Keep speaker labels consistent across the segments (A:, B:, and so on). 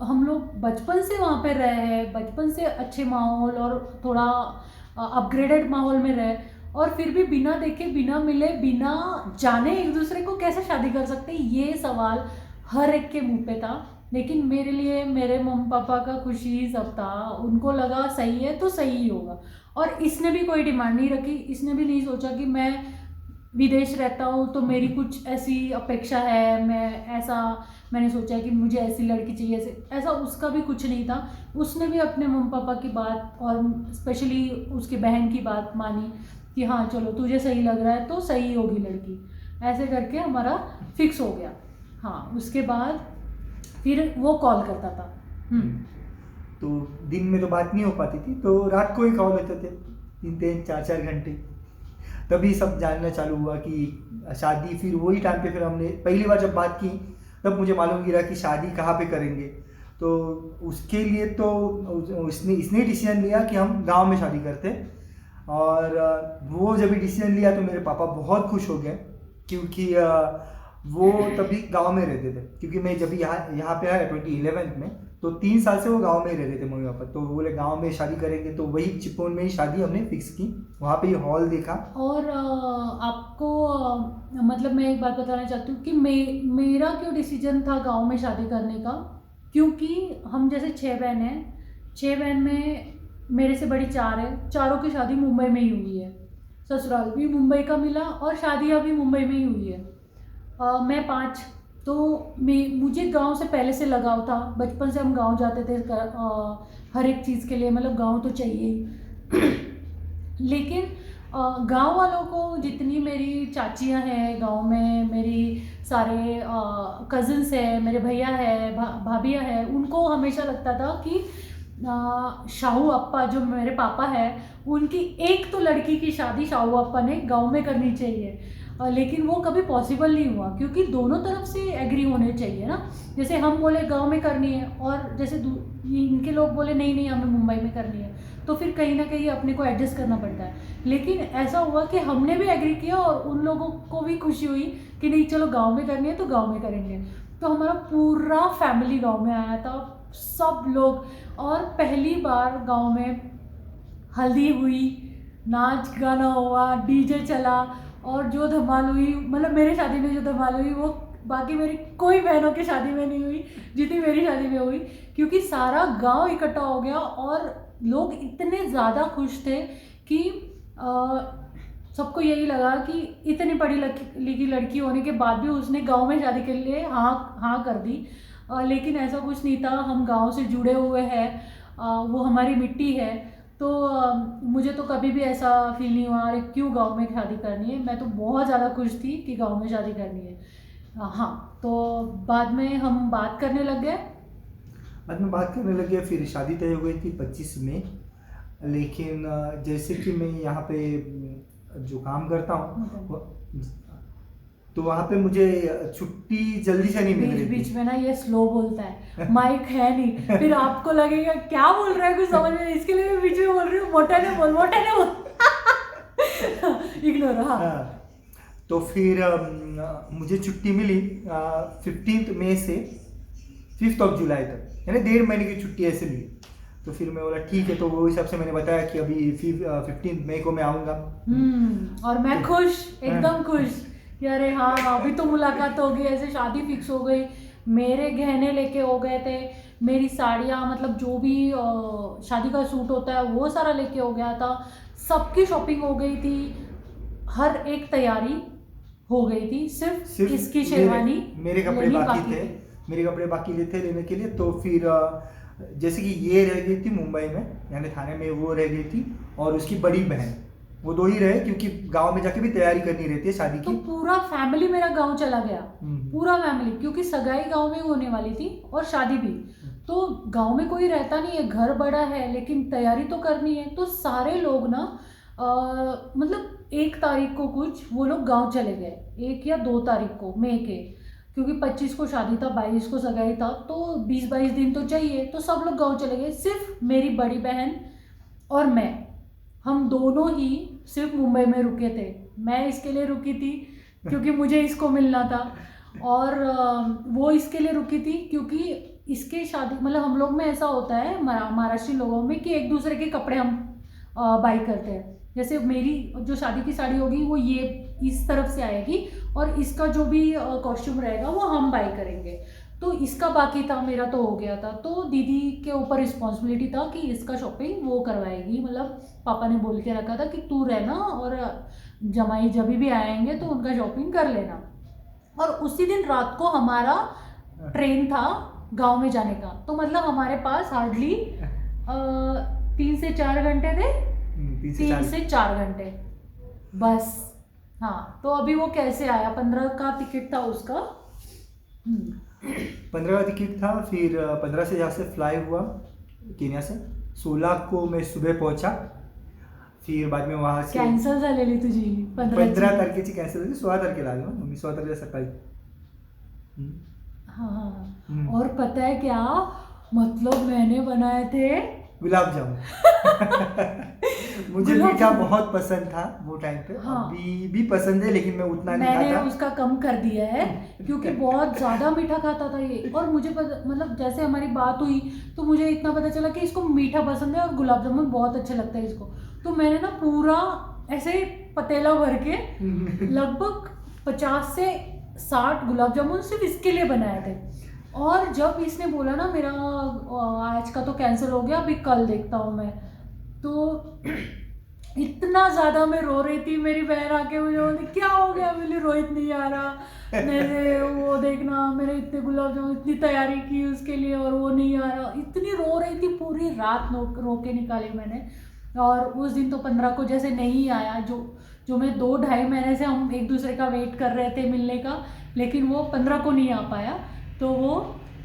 A: हम लोग बचपन से वहाँ पे रहे हैं, बचपन से अच्छे माहौल और थोड़ा अपग्रेडेड माहौल में रहे, और फिर भी बिना देखे, बिना मिले, बिना जाने एक दूसरे को कैसे शादी कर सकते हैं, ये सवाल हर एक के मुंह पे था। लेकिन मेरे लिए मेरे मम्मी पापा का खुशी ही सब था, उनको लगा सही है तो सही ही होगा। और इसने भी कोई डिमांड नहीं रखी, इसने भी नहीं सोचा कि मैं विदेश रहता हूँ तो मेरी कुछ ऐसी अपेक्षा है, मैंने सोचा है कि मुझे ऐसी लड़की चाहिए, ऐसा उसका भी कुछ नहीं था। उसने भी अपने मम्मी पापा की बात और स्पेशली उसकी बहन की बात मानी कि हाँ चलो तुझे सही लग रहा है तो सही होगी लड़की, ऐसे करके हमारा फिक्स हो गया। हाँ, उसके बाद फिर वो कॉल करता था।
B: तो दिन में तो बात नहीं हो पाती थी, तो रात को ही कॉल होते थे, 3-4 घंटे। तभी सब जानना चालू हुआ कि शादी, फिर वही टाइम पे फिर हमने पहली बार जब बात की तब मुझे मालूम गिरा कि शादी कहाँ पे करेंगे। तो उसके लिए तो इसने डिसीजन लिया कि हम गांव में शादी करते। और वो जब भी डिसीजन लिया तो मेरे पापा बहुत खुश हो गए, क्योंकि वो तभी गांव में रहते थे। क्योंकि मैं जब यहाँ पे आया 2011 में, तो 3 साल से वो गांव में ही रहते थे मम्मी पापा। तो वो बोले गांव में शादी करेंगे, तो वही चिपौन में ही शादी हमने फिक्स की। वहाँ पे ही हॉल देखा।
A: और आपको मतलब मैं एक बात बताना चाहती हूँ कि मेरा क्यों डिसीजन था गांव में शादी करने का, क्योंकि हम जैसे 6 बहन हैं, 6 बहन में मेरे से बड़ी 4 है, चारों की शादी मुंबई में ही हुई है, ससुराल भी मुंबई का मिला और शादियाँ भी मुंबई में ही हुई है। मैं 5, तो मुझे गांव से पहले से लगाव था, बचपन से हम गांव जाते थे हर एक चीज़ के लिए, मतलब गांव तो चाहिए ही। लेकिन गांव वालों को, जितनी मेरी चाचियां हैं गांव में, मेरी सारे कज़न्स हैं, मेरे भैया है, भाभियाँ हैं, उनको हमेशा लगता था कि शाहू अप्पा जो मेरे पापा है, उनकी एक तो लड़की की शादी शाहू अप्पा ने गांव में करनी चाहिए। लेकिन वो कभी पॉसिबल नहीं हुआ, क्योंकि दोनों तरफ से एग्री होने चाहिए ना। जैसे हम बोले गांव में करनी है, और जैसे इनके लोग बोले नहीं नहीं हमें मुंबई में करनी है, तो फिर कहीं ना कहीं अपने को एडजस्ट करना पड़ता है। लेकिन ऐसा हुआ कि हमने भी एग्री किया और उन लोगों को भी खुशी हुई कि नहीं चलो गांव में करनी है तो गांव में करेंगे। तो हमारा पूरा फैमिली गांव में आया था, सब लोग। और पहली बार गांव में हल्दी हुई, नाच गाना हुआ, डीजे चला, और जो धमाल हुई, मतलब मेरे शादी में जो धमाल हुई वो बाकी मेरी कोई बहनों की शादी में नहीं हुई जितनी मेरी शादी में हुई। क्योंकि सारा गांव इकट्ठा हो गया और लोग इतने ज़्यादा खुश थे कि सबको यही लगा कि इतनी पढ़ी लिखी लड़की होने के बाद भी उसने गांव में शादी के लिए हाँ हाँ कर दी। लेकिन ऐसा कुछ नहीं था, हम गांव से जुड़े हुए हैं, वो हमारी मिट्टी है। तो मुझे तो कभी भी ऐसा फील नहीं हुआ अरे क्यों गांव में शादी करनी है, मैं तो बहुत ज़्यादा खुश थी कि गांव में शादी करनी है। हाँ, तो बाद में हम बात करने लग गए।
B: बाद में बात करने लगे, फिर शादी तय हो गई थी 25 मई। लेकिन जैसे कि मैं यहाँ पे जो काम करता हूँ, तो वहाँ पे मुझे छुट्टी जल्दी से नहीं मिल रही
A: बीच
B: थी।
A: बीच में ना ये स्लो बोलता है, माइक है नहीं, फिर आपको लगेगा क्या बोल रहा है, कुछ समझ में नहीं, इसके लिए मैं बीच में बोल रही हूँ मोटा ने बोल इग्नोर। हाँ,
B: तो फिर मुझे छुट्टी मिली 15 मई से 5 जुलाई तक, यानी 1.5 महीने की छुट्टी ऐसे मिली। तो फिर मैं बोला ठीक है, तो वो हिसाब से मैंने बताया कि अभी 15 मई को मैं आऊँगा।
A: और मैं खुश, एकदम खुश कि अरे हाँ अभी तो मुलाकात हो गई, ऐसे शादी फिक्स हो गई। मेरे गहने लेके हो गए थे, मेरी साड़ियाँ, मतलब जो भी शादी का सूट होता है वो सारा लेके हो गया था, सबकी शॉपिंग हो गई थी, हर एक तैयारी हो गई थी, सिर्फ इसकी शेरवानी
B: मेरे कपड़े बाकी थे, मेरे कपड़े बाकी थे लेने के लिए। तो फिर जैसे कि ये रह गई थी मुंबई में, यानी थाने में वो रह गई थी, और उसकी बड़ी बहन, वो 2 ही रहे, क्योंकि गांव में जाके भी तैयारी करनी रहती है शादी की।
A: तो पूरा फैमिली मेरा गांव चला गया, पूरा फैमिली, क्योंकि सगाई गांव में होने वाली थी और शादी भी। तो गांव में कोई रहता नहीं है, घर बड़ा है लेकिन तैयारी तो करनी है। तो सारे लोग ना मतलब 1 तारीख को कुछ वो लोग गांव चले गए, 1 या 2 तारीख को मई के, क्योंकि 25 को शादी था, 22 को सगाई था, तो 20-22 दिन तो चाहिए। तो सब लोग गांव चले गए, सिर्फ मेरी बड़ी बहन और मैं, हम दोनों ही सिर्फ मुंबई में रुके थे। मैं इसके लिए रुकी थी क्योंकि मुझे इसको मिलना था, और वो इसके लिए रुकी थी क्योंकि इसके शादी मतलब हम लोग में ऐसा होता है महाराष्ट्री लोगों में कि एक दूसरे के कपड़े हम बाई करते हैं। जैसे मेरी जो शादी की साड़ी होगी वो ये इस तरफ से आएगी और इसका जो भी कॉस्ट्यूम रहेगा वो हम बाई करेंगे। तो इसका बाकी था, मेरा तो हो गया था, तो दीदी के ऊपर रिस्पॉन्सिबिलिटी था कि इसका शॉपिंग वो करवाएगी। मतलब पापा ने बोल के रखा था कि तू रहना और जमाई जब भी आएंगे तो उनका शॉपिंग कर लेना। और उसी दिन रात को हमारा ट्रेन था गांव में जाने का, तो मतलब हमारे पास हार्डली 3 से 4 घंटे थे। 3 से 4 घंटे बस। हाँ, तो अभी वो कैसे आया, 15 का टिकट था उसका।
B: 15 का टिकट था, फिर 15 से यहाँ से फ्लाई हुआ केन्या से। 16 को मैं सुबह पहुंचा, फिर बाद में वहाँ से
A: कॅन्सल झालेली तुझी
B: 15 तारखेची कॅन्सल झाली, 16 तारखेला आलो ना मी, 16 तारखेला सकाळी।
A: हाँ, और पता है क्या, मतलब मैंने बनाए थे
B: गुलाब जामुन। मुझे मीठा बहुत पसंद था वो टाइम पे।
A: हाँ।
B: अभी भी पसंद है लेकिन मैं उतना नहीं
A: मैंने
B: खाता।
A: उसका कम कर दिया है क्योंकि बहुत ज़्यादा मीठा खाता था ये। और मुझे मतलब जैसे हमारी बात हुई तो मुझे इतना पता चला कि इसको मीठा पसंद है और गुलाब जामुन बहुत अच्छे लगता है इसको। तो मैंने ना पूरा ऐसे पतीला भर के लगभग 50 से 60 गुलाब जामुन सिर्फ इसके लिए बनाए थे। और जब इसने बोला ना मेरा आज का तो कैंसिल हो गया, अभी कल देखता हूँ मैं, तो इतना ज़्यादा मैं रो रही थी। मेरी बहन आके मुझे बोली क्या हो गया, बोली रोहित नहीं आ रहा, मेरे वो देखना मैंने इतने गुलाब जामुन इतनी तैयारी की उसके लिए और वो नहीं आ रहा। इतनी रो रही थी, पूरी रात रो के निकाली मैंने। और उस दिन तो 15 को जैसे नहीं आया, जो मैं 2-2.5 महीने से हम एक दूसरे का वेट कर रहे थे मिलने का, लेकिन वो 15 को नहीं आ पाया। तो वो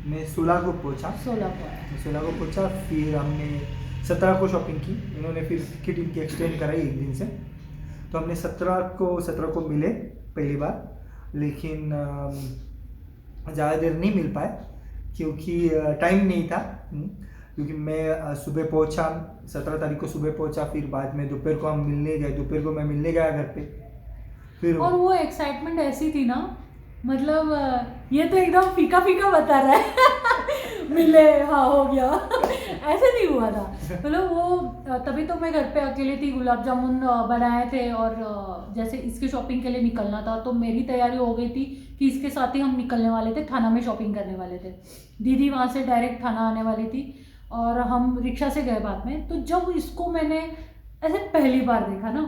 B: मैं 16 को पहुंचा।
A: 16 को आया।
B: 16 को पहुंचा, फिर हमने 17 को शॉपिंग की। इन्होंने फिर टिकट इनकी एक्सटेंड कराई एक दिन से, तो हमने 17 को मिले पहली बार, लेकिन ज़्यादा देर नहीं मिल पाए क्योंकि टाइम नहीं था। क्योंकि मैं सुबह पहुंचा, 17 तारीख को सुबह पहुंचा, फिर बाद में दोपहर को हम मिलने गए। दोपहर को मैं मिलने गया घर पे। फिर
A: और वो एक्साइटमेंट ऐसी थी ना, मतलब ये तो एकदम फीका फीका बता रहा है मिले हाँ हो गया ऐसे नहीं हुआ था। मतलब वो तभी तो मैं घर पे अकेले थी, गुलाब जामुन बनाए थे और जैसे इसके शॉपिंग के लिए निकलना था तो मेरी तैयारी हो गई थी कि इसके साथ ही हम निकलने वाले थे, थाना में शॉपिंग करने वाले थे। दीदी वहाँ से डायरेक्ट थाना आने वाली थी और हम रिक्शा से गए बाद में। तो जब इसको मैंने ऐसे पहली बार देखा ना,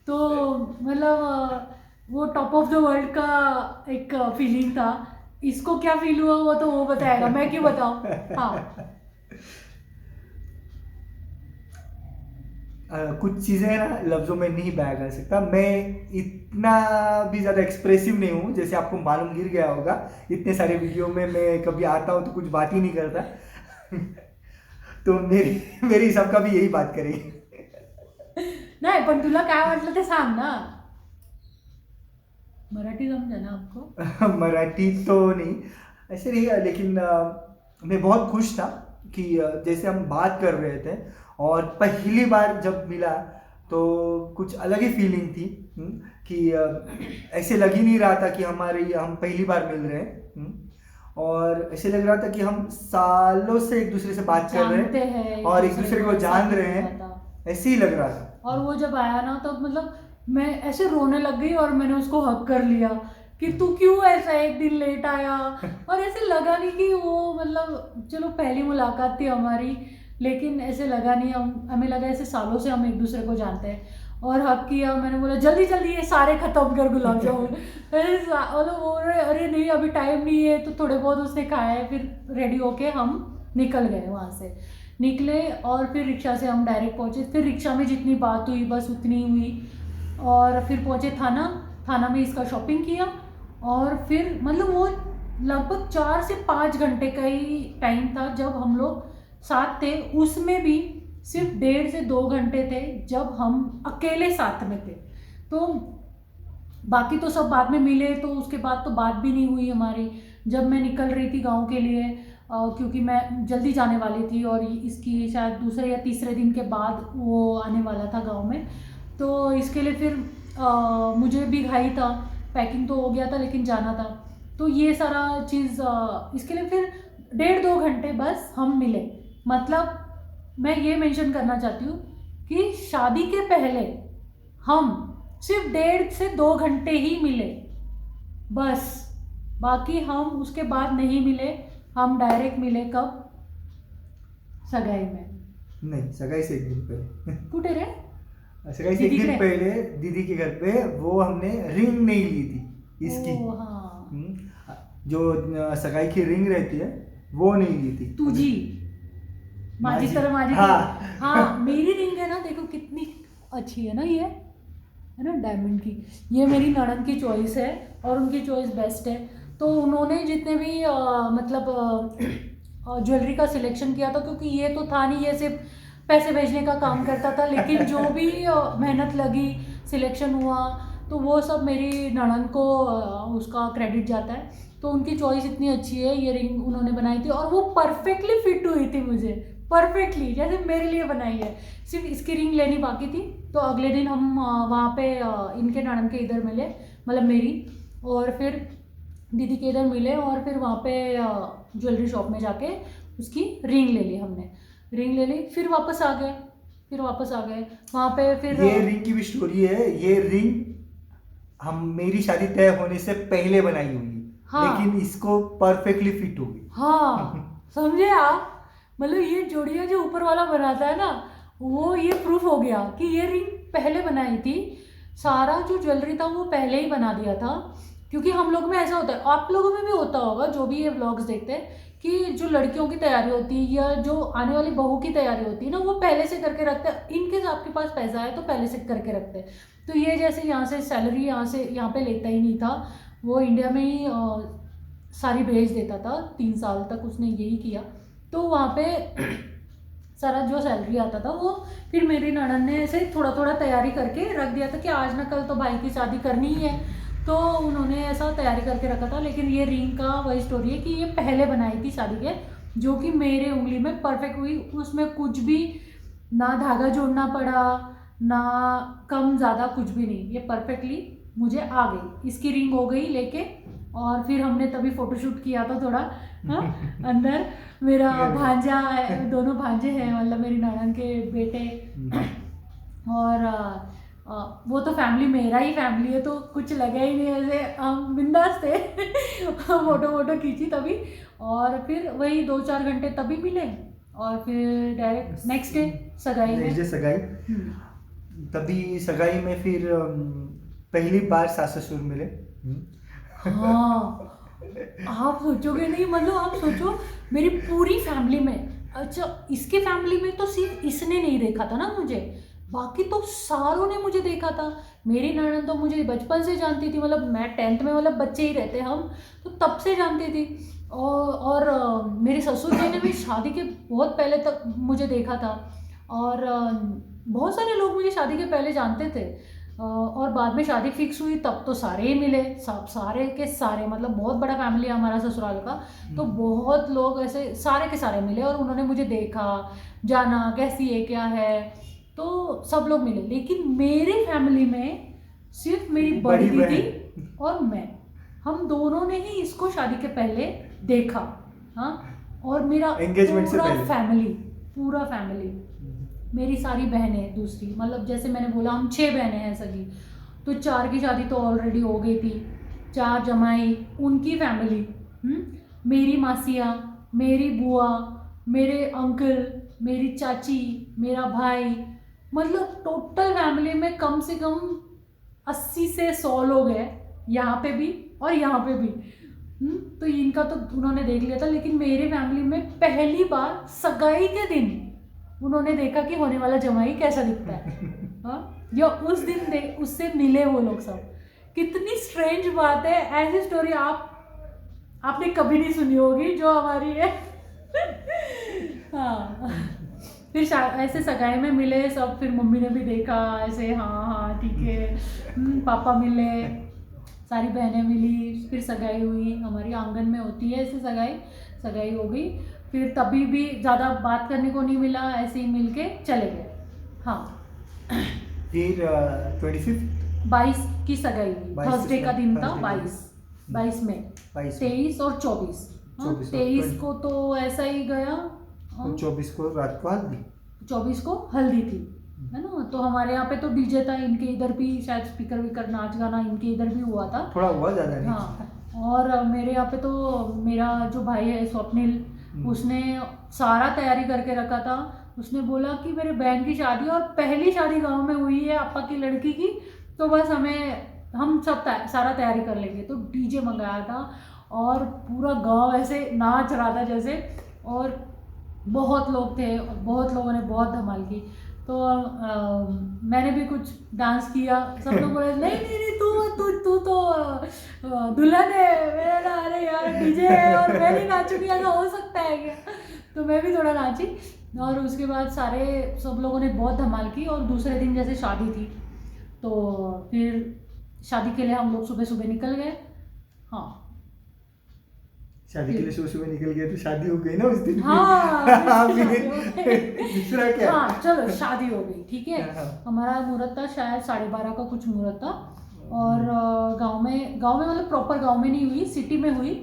A: तो मतलब वो टॉप ऑफ द वर्ल्ड का एक फीलिंग था। इसको क्या फील हुआ वो तो वो बताएगा, मैं क्यों बताऊं। हाँ,
B: कुछ चीज़ें ना लफ्ज़ों में नहीं बयां कर सकता। मैं इतना भी ज़्यादा एक्सप्रेसिव नहीं हूँ, जैसे आपको मालूम गिर गया होगा। इतने सारे वीडियो में मैं कभी आता हूँ तो कुछ बात ही नहीं करता तो मेरे हिसाब का भी यही बात करेगी।
A: नाही पण तुला काय वाटलं ते सांग ना। मराठी समझा ना आपको?
B: मराठी तो नहीं, ऐसे नहीं है, लेकिन मैं बहुत खुश था कि जैसे हम बात कर रहे थे और पहली बार जब मिला तो कुछ अलग ही फीलिंग थी। कि ऐसे लग ही नहीं रहा था कि हम पहली बार मिल रहे हैं। और ऐसे लग रहा था कि हम सालों से एक दूसरे से बात कर रहे हैं और एक दूसरे को जान रहे हैं, ऐसे ही लग रहा था।
A: और वो जब आया ना तो मतलब मैं ऐसे रोने लग गई और मैंने उसको हक कर लिया कि तू क्यों ऐसा एक दिन लेट आया। और ऐसे लगा नहीं कि वो मतलब चलो पहली मुलाकात थी हमारी, लेकिन ऐसे लगा नहीं, हमें लगा ऐसे सालों से हम एक दूसरे को जानते हैं। और हक किया, मैंने बोला जल्दी जल्दी ये सारे ख़त्म कर गुलाब जामुन। मतलब बोल रहे अरे नहीं अभी टाइम नहीं है, तो थोड़े बहुत उसने खाए। फिर रेडी होके हम निकल गए वहाँ से, निकले और फिर रिक्शा से हम डायरेक्ट पहुँचे। फिर रिक्शा में जितनी बात हुई बस उतनी हुई और फिर पहुँचे थाना में इसका शॉपिंग किया। और फिर मतलब वो लगभग 4 से 5 घंटे का ही टाइम था जब हम लोग साथ थे। उसमें भी सिर्फ 1.5 से 2 घंटे थे जब हम अकेले साथ में थे। तो बाकी तो सब बाद में मिले, तो उसके बाद तो बात भी नहीं हुई हमारी। जब मैं निकल रही थी गांव के लिए क्योंकि मैं जल्दी जाने वाली थी और इसकी शायद दूसरे या तीसरे दिन के बाद वो आने वाला था गांव में, तो इसके लिए फिर मुझे भी घाई था। पैकिंग तो हो गया था लेकिन जाना था, तो ये सारा चीज़ इसके लिए फिर 1.5-2 घंटे बस हम मिले। मतलब मैं ये मेंशन करना चाहती हूँ कि शादी के पहले हम सिर्फ 1.5 से 2 घंटे ही मिले बस, बाकी हम उसके बाद नहीं मिले। हम डायरेक्ट मिले कब? सगाई में।
B: नहीं, सगाई से एक दिन पहले।
A: कुठे रे?
B: सगाई से एक
A: दीदी
B: दिन
A: के?
B: पहले दीदी के घर पे वो हमने रिंग नहीं ली थी इसकी।
A: ओ हाँ,
B: जो सगाई की रिंग रहती है वो नहीं ली थी।
A: तुझी माझी
B: माझी।
A: तरह माझी
B: हाँ।
A: थी। हाँ मेरी रिंग है ना, देखो कितनी अच्छी है ना, ये है ना डायमंड की। ये मेरी ननद की चॉइस है और उनकी चॉइस बेस्ट है। तो उन्होंने जितने भी मतलब ज्वेलरी का सिलेक्शन किया था, क्योंकि ये तो था नहीं, ये सिर्फ पैसे भेजने का काम करता था, लेकिन जो भी मेहनत लगी, सिलेक्शन हुआ, तो वो सब मेरी ननद को उसका क्रेडिट जाता है। तो उनकी चॉइस इतनी अच्छी है, ये रिंग उन्होंने बनाई थी और वो परफेक्टली फिट हुई थी मुझे, परफेक्टली जैसे मेरे लिए बनाई है। सिर्फ इसकी रिंग लेनी बाकी थी। तो अगले दिन हम वहाँ पे इनके ननद के इधर मिले, मतलब मेरी, और फिर दीदी के इधर मिले, और फिर वहाँ पे ज्वेलरी शॉप में जाके उसकी रिंग ले ली हमने। रिंग ले ली, फिर वापस आ गए वहाँ पे। फिर
B: ये रिंग की भी स्टोरी है। ये रिंग हम मेरी शादी तय होने से पहले बनाई हुई है।
A: हाँ।
B: लेकिन इसको परफेक्टली फिट होगी।
A: हाँ समझे आप, मतलब ये जोड़ियाँ जो ऊपर वाला बनाता है ना, वो ये प्रूफ हो गया कि ये रिंग पहले बनाई थी। सारा जो ज्वेलरी था वो पहले ही बना दिया था, क्योंकि हम लोग में ऐसा होता है, आप लोगों में भी होता होगा जो भी ये व्लॉग्स देखते हैं, कि जो लड़कियों की तैयारी होती है या जो आने वाली बहू की तैयारी होती है ना, वो पहले से करके रखते हैं। इनकेस आपके पास पैसा है तो पहले से करके रखते हैं। तो ये जैसे यहाँ से सैलरी यहाँ पे लेता ही नहीं था, वो इंडिया में ही सारी भेज देता था। 3 साल तक उसने यही किया। तो वहाँ पे सारा जो सैलरी आता था वो फिर मेरी ननद ने ऐसे थोड़ा थोड़ा तैयारी करके रख दिया था कि आज ना कल तो भाई की शादी करनी ही है, तो उन्होंने ऐसा तैयारी करके रखा था। लेकिन ये रिंग का वही स्टोरी है कि ये पहले बनाई थी शादी के, जो कि मेरे उंगली में परफेक्ट हुई। उसमें कुछ भी ना धागा जोड़ना पड़ा, ना कम ज़्यादा, कुछ भी नहीं, ये परफेक्टली मुझे आ गई। इसकी रिंग हो गई लेके, और फिर हमने तभी फोटोशूट किया था थोड़ा। हाँ अंदर मेरा भांजा है, दोनों भांजे हैं, मतलब मेरी ननद के बेटे। और वो तो फैमिली मेरा ही फैमिली है, तो कुछ लगा ही नहीं, ऐसे हम बिंदास थे। फोटो खींची तभी, और फिर वही 2-4 घंटे तभी मिले, और फिर डायरेक्ट नेक्स्ट डे सगाई में।
B: सगाई तभी सगाई में फिर पहली बार सास ससुर मिले।
A: हाँ आप सोचोगे नहीं, मतलब आप सोचो मेरी पूरी फैमिली में, अच्छा इसके फैमिली में तो सिर्फ इसने नहीं देखा था ना मुझे, बाकी तो सारों ने मुझे देखा था। मेरी ननद तो मुझे बचपन से जानती थी, मतलब मैं 10th में, मतलब बच्चे ही रहते हम, तो तब से जानती थी। और मेरे ससुर जी ने भी शादी के बहुत पहले तक मुझे देखा था, और बहुत सारे लोग मुझे शादी के पहले जानते थे। और बाद में शादी फिक्स हुई तब तो सारे ही मिले, सब सारे के सारे, मतलब बहुत बड़ा फैमिली है हमारा ससुराल का, तो बहुत लोग ऐसे सारे के सारे मिले, और उन्होंने मुझे देखा, जाना कैसी है क्या है, तो सब लोग मिले। लेकिन मेरी फैमिली में सिर्फ मेरी बड़ी दीदी और मैं, हम दोनों ने ही इसको शादी के पहले देखा। हाँ, और मेरा
B: एंगेजमेंट से पहले
A: पूरा फैमिली, मेरी सारी बहनें दूसरी, मतलब जैसे मैंने बोला हम 6 बहनें हैं सगी, तो 4 की शादी तो ऑलरेडी हो गई थी, 4 जमाई, उनकी फैमिली, मेरी मासियाँ, मेरी बुआ, मेरे अंकल, मेरी चाची, मेरा भाई, मतलब टोटल फैमिली में कम से कम 80 से 100 लोग हैं, यहाँ पे भी और यहाँ पे भी। तो इनका तो उन्होंने देख लिया था, लेकिन मेरे फैमिली में पहली बार सगाई के दिन उन्होंने देखा कि होने वाला जमाई कैसा दिखता है। हाँ, या उस दिन उससे मिले वो लोग सब। कितनी स्ट्रेंज बात है, ऐसी स्टोरी आपने कभी नहीं सुनी होगी जो हमारी है। हाँ, फिर ऐसे सगाई में मिले सब, फिर मम्मी ने भी देखा ऐसे, हाँ ठीक है, पापा मिले, सारी बहनें मिली, फिर सगाई हुई। हमारी आंगन में होती है ऐसे सगाई हो गई। फिर तभी भी ज़्यादा बात करने को नहीं मिला, ऐसे ही मिल के चले गए। हाँ,
B: फिर
A: 22 की सगाई हुई, थर्सडे का दिन था, 22 में, 23 और 24। हाँ
B: 24
A: 23 को तो ऐसा ही गया। हाँ,
B: 24 को रात को हल्दी।
A: 24 को हल्दी थी, है ना। तो हमारे यहाँ पे तो डीजे था, इनके इधर भी शायद स्पीकर वीकर नाच गाना इनके इधर भी हुआ था।
B: थोड़ा हुआ, ज़्यादा नहीं।
A: हाँ, और मेरे यहाँ पे तो मेरा जो भाई है स्वप्निल, उसने सारा तैयारी करके रखा था। उसने बोला कि मेरे बहन की शादी और पहली शादी गांव में हुई है आपा की लड़की की, तो बस हम सब सारा तैयारी कर लेंगे। तो डीजे मंगाया था और पूरा गांव ऐसे नाच रहा था जैसे, और बहुत लोग थे और बहुत लोगों ने बहुत धमाल की। तो मैंने भी कुछ डांस किया। सब लोग बोले नहीं नहीं नहीं, तू तू तू तो दुल्हन है। मेरा अरे यार डीजे है और मैं नहीं नाचूंगी, ऐसा हो सकता है क्या? तो मैं भी थोड़ा नाची और उसके बाद सब लोगों ने बहुत धमाल की। और दूसरे दिन जैसे शादी थी तो फिर शादी के लिए हम लोग सुबह सुबह निकल गए। हाँ,
B: शादी के लिए सुबह सुबह निकल गए तो शादी हो गई ना उस दिन।
A: हाँ
B: दूसरा क्या?
A: हाँ चलो शादी हो गई, ठीक है।
B: हाँ।
A: हमारा मुहूर्त था शायद 12:30 का कुछ मुहूर्त था। और गांव में मतलब प्रॉपर गांव में नहीं हुई, सिटी में हुई।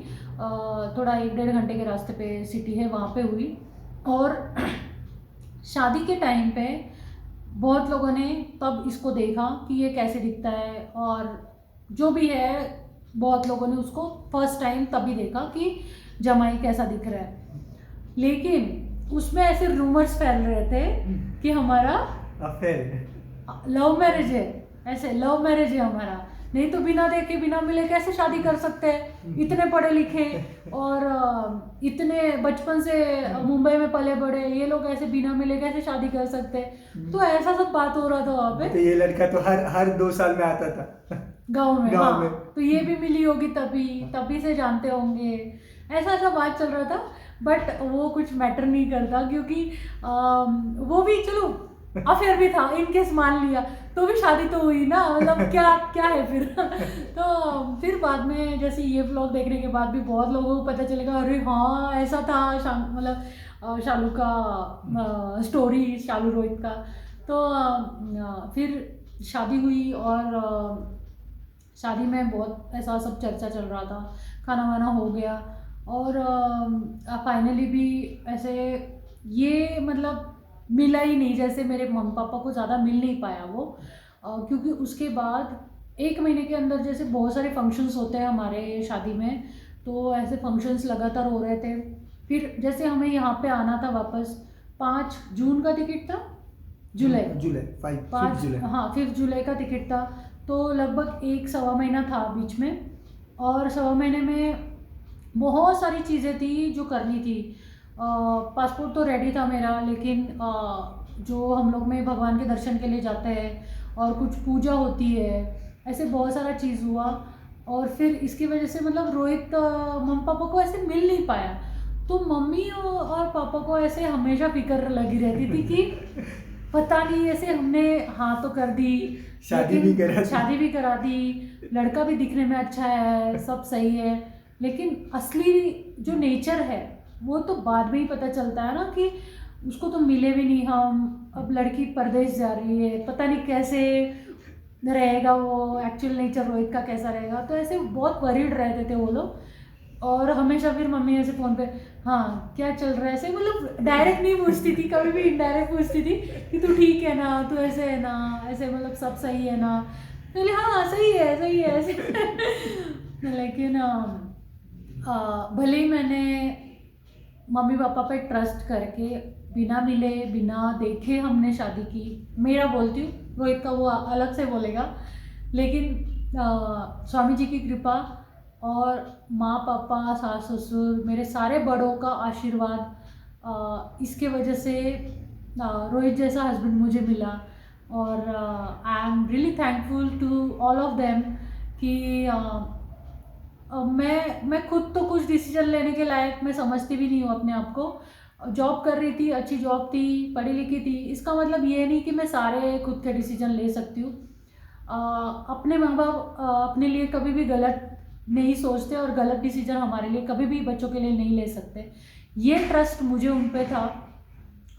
A: थोड़ा 1-1.5 घंटे के रास्ते पे सिटी है, वहाँ पे हुई। और शादी के टाइम पे बहुत लोगों ने तब इसको देखा कि ये कैसे दिखता है, और जो भी है बहुत लोगों ने उसको फर्स्ट टाइम तभी देखा कि जमाई कैसा दिख रहा है। लेकिन उसमें ऐसे रूमर्स फैल रहे थे कि हमारा
B: अफेयर,
A: लव मैरिज है, ऐसे लव मैरिज है हमारा, नहीं तो बिना देखे बिना मिले कैसे शादी कर सकते हैं, इतने पढ़े लिखे और इतने बचपन से मुंबई में पले बड़े, ये लोग ऐसे बिना मिले कैसे शादी कर सकते हैं। तो ऐसा सब बात हो रहा था वहाँ पे।
B: तो ये लड़का तो हर 2 साल में आता था
A: गाँव में।
B: गाँव
A: हाँ
B: में।
A: तो ये भी मिली होगी तभी से जानते होंगे, ऐसा बात चल रहा था। बट वो कुछ मैटर नहीं करता, क्योंकि वो भी चलो अफेयर भी था, इनकेस मान लिया तो भी शादी तो हुई ना, मतलब क्या है फिर। तो फिर बाद में जैसे ये व्लॉग देखने के बाद भी बहुत लोगों को पता चलेगा, अरे हाँ ऐसा था, मतलब शालू का स्टोरी, शालू रोहित का। तो फिर शादी हुई और शादी में बहुत ऐसा सब चर्चा चल रहा था, खाना वाना हो गया। और फाइनली भी ऐसे ये मतलब मिला ही नहीं, जैसे मेरे मम्मी पापा को ज़्यादा मिल नहीं पाया वो, क्योंकि उसके बाद 1 महीने के अंदर जैसे बहुत सारे फंक्शंस होते हैं हमारे शादी में, तो ऐसे फंक्शंस लगातार हो रहे थे। फिर जैसे हमें यहाँ पे आना था वापस, 5 जून का टिकट था, जुलाई
B: 5 जुलाई,
A: हाँ 5 जुलाई का टिकट था। तो लगभग 1-1.25 महीना था बीच में, और 1.25 महीने में बहुत सारी चीज़ें थी जो करनी थी। पासपोर्ट तो रेडी था मेरा, लेकिन जो हम लोग में भगवान के दर्शन के लिए जाते हैं और कुछ पूजा होती है, ऐसे बहुत सारा चीज़ हुआ। और फिर इसकी वजह से मतलब रोहित मम्मी पापा को ऐसे मिल नहीं पाया। तो मम्मी और पापा को ऐसे हमेशा फिक्र लगी रहती थी कि पता नहीं, ऐसे हमने हाँ तो कर दी,
B: शादी भी
A: करा दी, लड़का भी दिखने में अच्छा है, सब सही है, लेकिन असली जो नेचर है वो तो बाद में ही पता चलता है ना, कि उसको तो मिले भी नहीं हम। अब लड़की परदेश जा रही है, पता नहीं कैसे रहेगा वो, एक्चुअल नेचर रोहित का कैसा रहेगा। तो ऐसे बहुत वरीड रहते थे वो लोग। और हमेशा फिर मम्मी ऐसे फ़ोन पे हाँ क्या चल रहा है, ऐसे मतलब डायरेक्ट नहीं पूछती थी, कभी भी इनडायरेक्ट पूछती थी कि तू ठीक है ना, तू ऐसे है ना, ऐसे मतलब सब सही है ना। तो बोले हाँ सही है ऐसे। लेकिन भले ही मैंने मम्मी पापा पे ट्रस्ट करके बिना मिले बिना देखे हमने शादी की, मेरा बोलती हूँ, रोहित का वो अलग से बोलेगा, लेकिन स्वामी जी की कृपा और माँ पापा सास ससुर मेरे सारे बड़ों का आशीर्वाद, इसके वजह से रोहित जैसा हस्बैंड मुझे मिला। और I am really thankful to all of them कि मैं खुद तो कुछ डिसीजन लेने के लायक मैं समझती भी नहीं हूँ अपने आप को। जॉब कर रही थी, अच्छी जॉब थी, पढ़ी लिखी थी, इसका मतलब ये नहीं कि मैं सारे खुद के डिसीजन ले सकती हूँ। अपने माँ बाप अपने लिए कभी भी गलत नहीं सोचते और गलत डिसीजन हमारे लिए कभी भी बच्चों के लिए नहीं ले सकते। ये ट्रस्ट मुझे उन पे था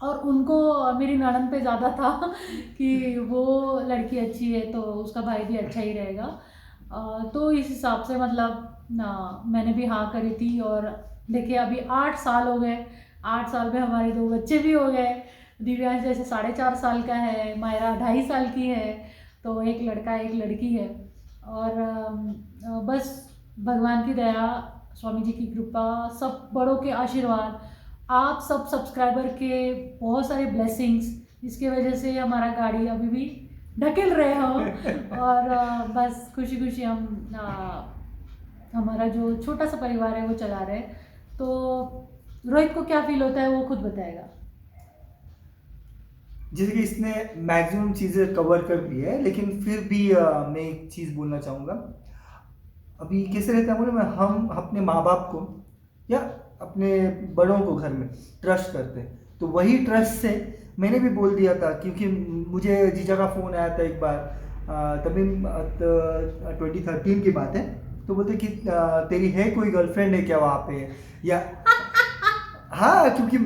A: और उनको मेरी ननद पे ज़्यादा था कि वो लड़की अच्छी है तो उसका भाई भी अच्छा ही रहेगा। तो इस हिसाब से मतलब मैंने भी हाँ करी थी। और देखिए अभी 8 साल हो गए, 8 साल में हमारे 2 बच्चे भी हो गए। दिव्यांश जैसे 4.5 साल का है, मायरा 2.5 साल की है, तो एक लड़का एक लड़की है। और बस भगवान की दया, स्वामी जी की कृपा, सब बड़ों के आशीर्वाद, आप सब सब्सक्राइबर के बहुत सारे ब्लेसिंग्स, इसके वजह से हमारा गाड़ी अभी भी ढकेल रहे हो। और बस खुशी खुशी हम हमारा जो छोटा सा परिवार है वो चला रहे हैं। तो रोहित को क्या फील होता है वो खुद बताएगा।
B: जैसे कि इसने मैक्सिमम चीज़ें कवर कर दी है, लेकिन फिर भी मैं एक चीज़ बोलना चाहूँगा। अभी कैसे रहता है बोले, मैं हम अपने माँ बाप को या अपने बड़ों को घर में ट्रस्ट करते हैं, तो वही ट्रस्ट से मैंने भी बोल दिया था, क्योंकि मुझे जीजा का फ़ोन आया था एक बार, तभी 2013 की बात है। तो बोलते कि तेरी है कोई गर्लफ्रेंड है क्या वहाँ पे, या हाँ, क्योंकि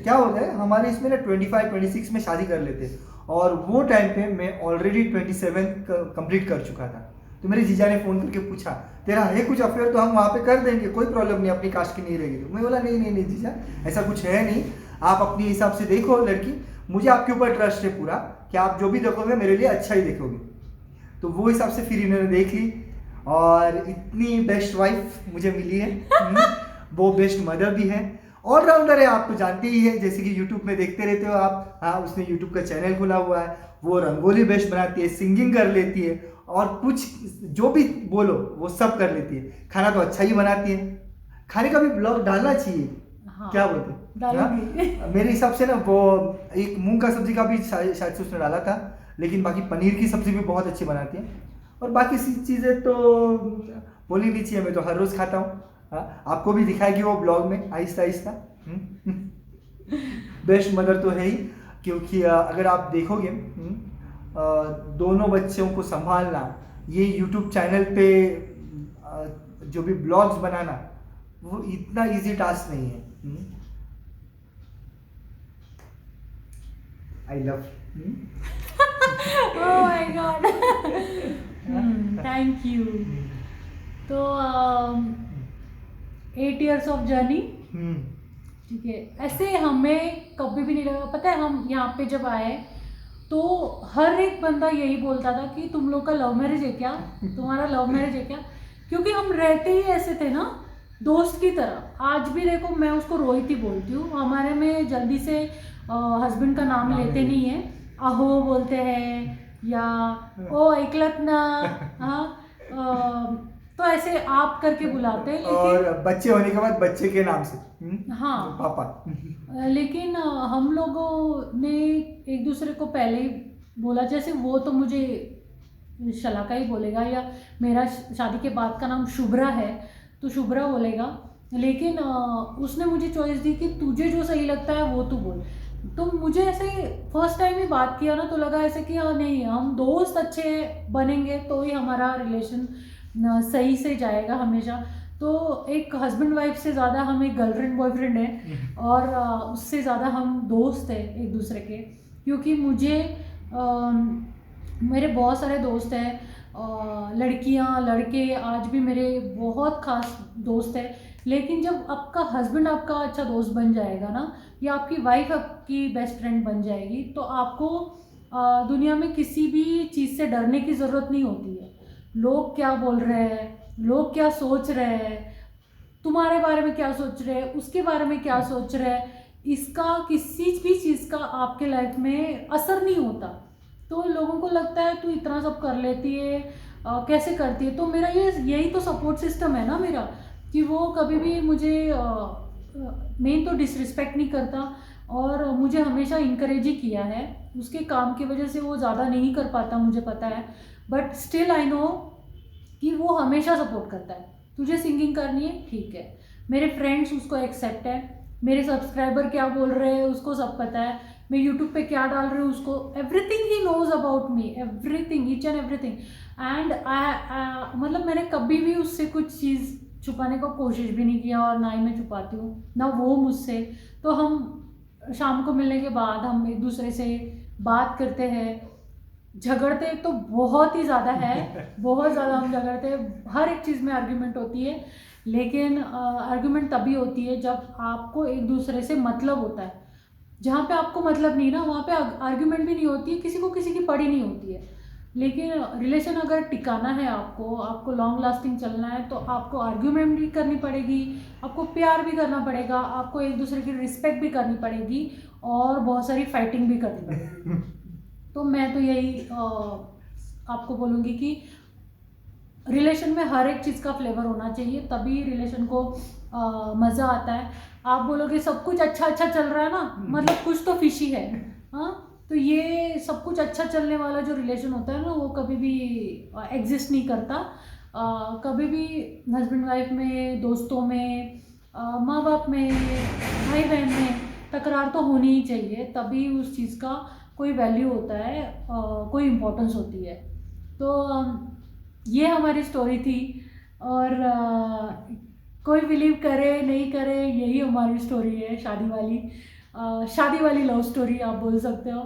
B: क्या होता है हमारे इसमें ना 25-26 में शादी कर लेते, और वो टाइम पे मैं ऑलरेडी 27 कंप्लीट कर चुका था। तो मेरे जीजा ने फ़ोन करके पूछा तेरा है कुछ अफेयर, तो हम वहाँ पे कर देंगे, कोई प्रॉब्लम नहीं, अपनी कास्ट की नहीं रहेगी। तो मैं बोला नहीं नहीं नहीं जीजा, ऐसा कुछ है नहीं, आप अपने हिसाब से देखो लड़की, मुझे आपके ऊपर ट्रस्ट है पूरा कि आप जो भी देखोगे मेरे लिए अच्छा ही देखोगे। तो वो हिसाब से फिर इन्होंने देख ली, और इतनी बेस्ट वाइफ मुझे मिली है। वो बेस्ट मदर भी है, ऑलराउंडर है, आप तो जानते ही है, जैसे कि यूट्यूब में देखते रहते हो आप। हाँ, उसने यूट्यूब का चैनल खोला हुआ है, वो रंगोली बेस्ट बनाती है, सिंगिंग कर लेती है, और कुछ जो भी बोलो वो सब कर लेती है। खाना तो अच्छा ही बनाती है, खाने का भी ब्लॉग डालना चाहिए।
A: हाँ,
B: क्या बोलते हैं? हाँ? मेरे हिसाब से ना वो एक मूंग का सब्जी का भी शायद से उसने डाला था, लेकिन बाकी पनीर की सब्जी भी बहुत अच्छी बनाती है। और बाकी चीज़ें तो बोली नहीं चाहिए, मैं तो हर रोज़ खाता हूँ। हाँ, आपको भी दिखाएगी वो ब्लॉग में आहिस्ता आहिस्ता। बेस्ट मदर तो है ही, क्योंकि अगर आप देखोगे दोनों बच्चों को संभालना, ये यूट्यूब चैनल पे जो भी ब्लॉग्स बनाना, वो इतना इजी टास्क नहीं है। I love.
A: Oh my God, thank you. तो 8 years ऑफ जर्नी, ठीक है, ऐसे हमें कभी भी नहीं लगा। पता है हम यहाँ पे जब आए तो हर एक बंदा यही बोलता था कि तुम लोग का लव मैरिज है क्या, तुम्हारा लव मैरिज है क्या, क्योंकि हम रहते ही ऐसे थे ना, दोस्त की तरह। आज भी देखो मैं उसको रोहित ही बोलती हूँ, हमारे में जल्दी से हस्बैंड का नाम लेते नहीं है, अहो बोलते हैं या ओ ऐकलत ना, हाँ, तो ऐसे आप करके बुलाते हैं।
B: और बच्चे होने के बाद बच्चे के नाम से,
A: हाँ,
B: पापा।
A: लेकिन हम लोगों ने एक दूसरे को पहले ही बोला, जैसे वो तो मुझे शलाका ही बोलेगा, या मेरा शादी के बाद का नाम शुभ्रा है तो शुभ्रा बोलेगा, लेकिन उसने मुझे चॉइस दी कि तुझे जो सही लगता है वो तू बोल। तो मुझे ऐसे फर्स्ट टाइम ही बात किया ना, तो लगा ऐसे कि हाँ नहीं, हम दोस्त अच्छे बनेंगे तो ही हमारा रिलेशन सही से जाएगा हमेशा। तो एक हस्बैंड वाइफ से ज़्यादा हम एक गर्लफ्रेंड बॉयफ्रेंड है, और उससे ज़्यादा हम दोस्त हैं एक दूसरे के। क्योंकि मुझे मेरे बहुत सारे दोस्त हैं, लड़कियां लड़के आज भी मेरे बहुत खास दोस्त हैं, लेकिन जब आपका हस्बैंड आपका अच्छा दोस्त बन जाएगा ना, या आपकी वाइफ आपकी बेस्ट फ्रेंड बन जाएगी, तो आपको दुनिया में किसी भी चीज़ से डरने की ज़रूरत नहीं होती है। लोग क्या बोल रहे हैं, लोग क्या सोच रहे हैं, तुम्हारे बारे में क्या सोच रहे हैं, उसके बारे में क्या सोच रहे हैं, इसका किसी भी चीज़ का आपके लाइफ में असर नहीं होता। तो लोगों को लगता है तू इतना सब कर लेती है, कैसे करती है। तो मेरा यही तो सपोर्ट सिस्टम है ना मेरा, कि वो कभी भी मुझे मेन तो डिसरिस्पेक्ट नहीं करता, और मुझे हमेशा इनकरेज ही किया है। उसके काम की वजह से वो ज़्यादा नहीं कर पाता, मुझे पता है, बट स्टिल आई नो कि वो हमेशा सपोर्ट करता है। तुझे सिंगिंग करनी है, ठीक है, मेरे फ्रेंड्स उसको एक्सेप्ट है, मेरे सब्सक्राइबर क्या बोल रहे हैं उसको सब पता है, मैं यूट्यूब पे क्या डाल रही हूँ उसको, everything he knows about me, everything, each and everything. And मतलब मैंने कभी भी उससे कुछ चीज़ छुपाने का कोशिश भी नहीं किया, और ना ही मैं छुपाती हूँ, ना वो मुझसे। तो हम शाम को मिलने के बाद हम एक दूसरे से बात करते हैं, झगड़ते तो बहुत ही ज़्यादा है, बहुत ज़्यादा हम झगड़ते हैं, हर एक चीज़ में आर्ग्यूमेंट होती है, लेकिन आर्गुमेंट तभी होती है जब आपको एक दूसरे से मतलब होता है। जहाँ पे आपको मतलब नहीं ना, वहाँ पे आर्गुमेंट भी नहीं होती है, किसी को किसी की पड़ी नहीं होती है। लेकिन रिलेशन अगर टिकाना है, आपको लॉन्ग लास्टिंग चलना है, तो आपको आर्ग्यूमेंट भी करनी पड़ेगी, आपको प्यार भी करना पड़ेगा, आपको एक दूसरे की रिस्पेक्ट भी करनी पड़ेगी और बहुत सारी फाइटिंग भी करनी पड़ेगी। तो मैं तो यही आपको बोलूँगी कि रिलेशन में हर एक चीज़ का फ्लेवर होना चाहिए, तभी रिलेशन को मज़ा आता है। आप बोलोगे सब कुछ अच्छा अच्छा चल रहा है ना, मतलब कुछ तो फिशी है। हाँ, तो ये सब कुछ अच्छा चलने वाला जो रिलेशन होता है ना, वो कभी भी एग्जिस्ट नहीं करता। कभी भी हस्बैंड वाइफ में, दोस्तों में, माँ बाप में, भाई बहन में तकरार तो होनी ही चाहिए, तभी उस चीज़ का कोई वैल्यू होता है, कोई इम्पोर्टेंस होती है। तो ये हमारी स्टोरी थी। और कोई बिलीव करे नहीं करे, यही हमारी स्टोरी है, शादी वाली लव स्टोरी आप बोल सकते हो।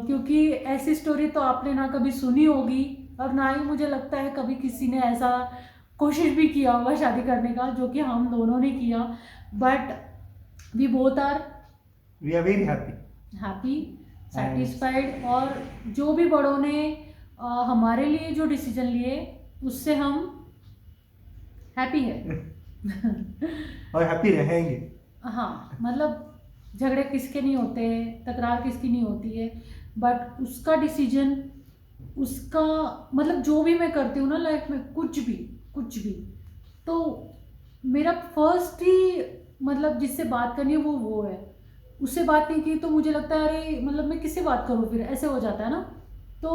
A: क्योंकि ऐसी स्टोरी तो आपने ना कभी सुनी होगी, और ना ही मुझे लगता है कभी किसी ने ऐसा कोशिश भी किया होगा शादी करने का, जो कि हम दोनों ने किया। But we both are
B: very happy
A: satisfied, और जो भी बड़ों ने हमारे लिए जो डिसीजन लिए, उससे हम हैप्पी है।
B: और हैप्पी रहेंगे।
A: हाँ, मतलब झगड़े किसके नहीं होते, तकरार किसकी नहीं होती है, बट उसका डिसीजन, उसका मतलब जो भी मैं करती हूँ ना लाइफ में, कुछ भी, तो मेरा फर्स्ट ही मतलब जिससे बात करनी है वो है। उससे बात नहीं की तो मुझे लगता है अरे मतलब मैं किससे बात करूँ, फिर ऐसे हो जाता है ना। तो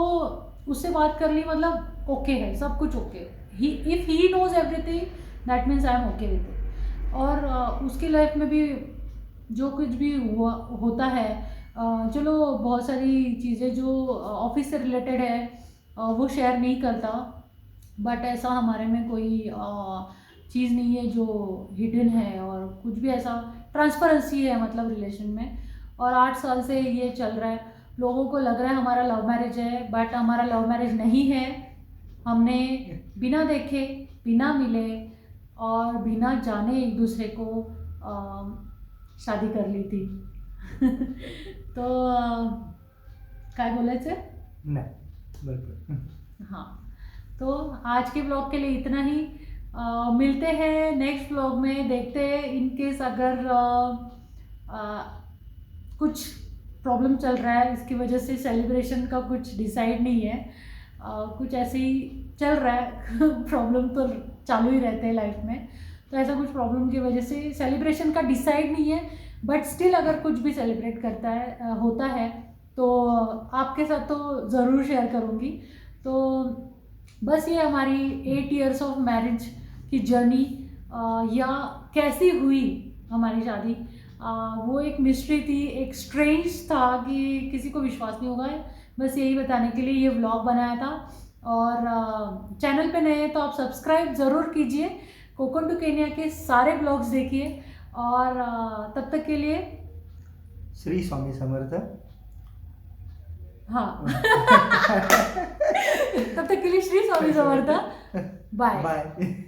A: उससे बात कर ली, मतलब ओके है, सब कुछ okay. If he knows everything, that means I am okay with it. और उसकी लाइफ में भी जो कुछ भी हुआ होता है, चलो बहुत सारी चीज़ें जो ऑफिस से रिलेटेड है वो शेयर नहीं करता, बट ऐसा हमारे में कोई चीज़ नहीं है जो हिडन है, और कुछ भी ऐसा ट्रांसपेरेंसी है मतलब रिलेशन में। और 8 साल से ये चल रहा है। लोगों को लग रहा है हमारा लव मैरिज है, बट हमारा लव मैरिज नहीं है। हमने बिना देखे, बिना मिले और बिना जाने एक दूसरे को शादी कर ली थी। तो काय बोलायचं?
B: नाही, बिल्कुल।
A: हाँ, तो आज के ब्लॉग के लिए इतना ही। मिलते हैं नेक्स्ट ब्लॉग में, देखते हैं इनकेस अगर कुछ प्रॉब्लम चल रहा है, इसकी वजह से सेलिब्रेशन का कुछ डिसाइड नहीं है, कुछ ऐसे ही चल रहा है। प्रॉब्लम तो चालू ही रहते हैं लाइफ में, तो ऐसा कुछ प्रॉब्लम की वजह से सेलिब्रेशन का डिसाइड नहीं है, बट स्टिल अगर कुछ भी सेलिब्रेट करता है होता है तो आपके साथ तो ज़रूर शेयर करूँगी। तो बस ये हमारी 8 इयर्स ऑफ मैरिज की जर्नी, या कैसी हुई हमारी शादी, वो एक मिस्ट्री थी, एक स्ट्रेंज था कि किसी को विश्वास नहीं होगा। बस यही बताने के लिए ये व्लॉग बनाया था। और चैनल पे नए हैं तो आप सब्सक्राइब ज़रूर कीजिए, कोकण टू केन्या के सारे ब्लॉग्स देखिए। और तब तक के लिए
B: श्री स्वामी समर्थ।
A: हाँ। तब तक के लिए श्री स्वामी समर्थ। बाय।
B: बाय।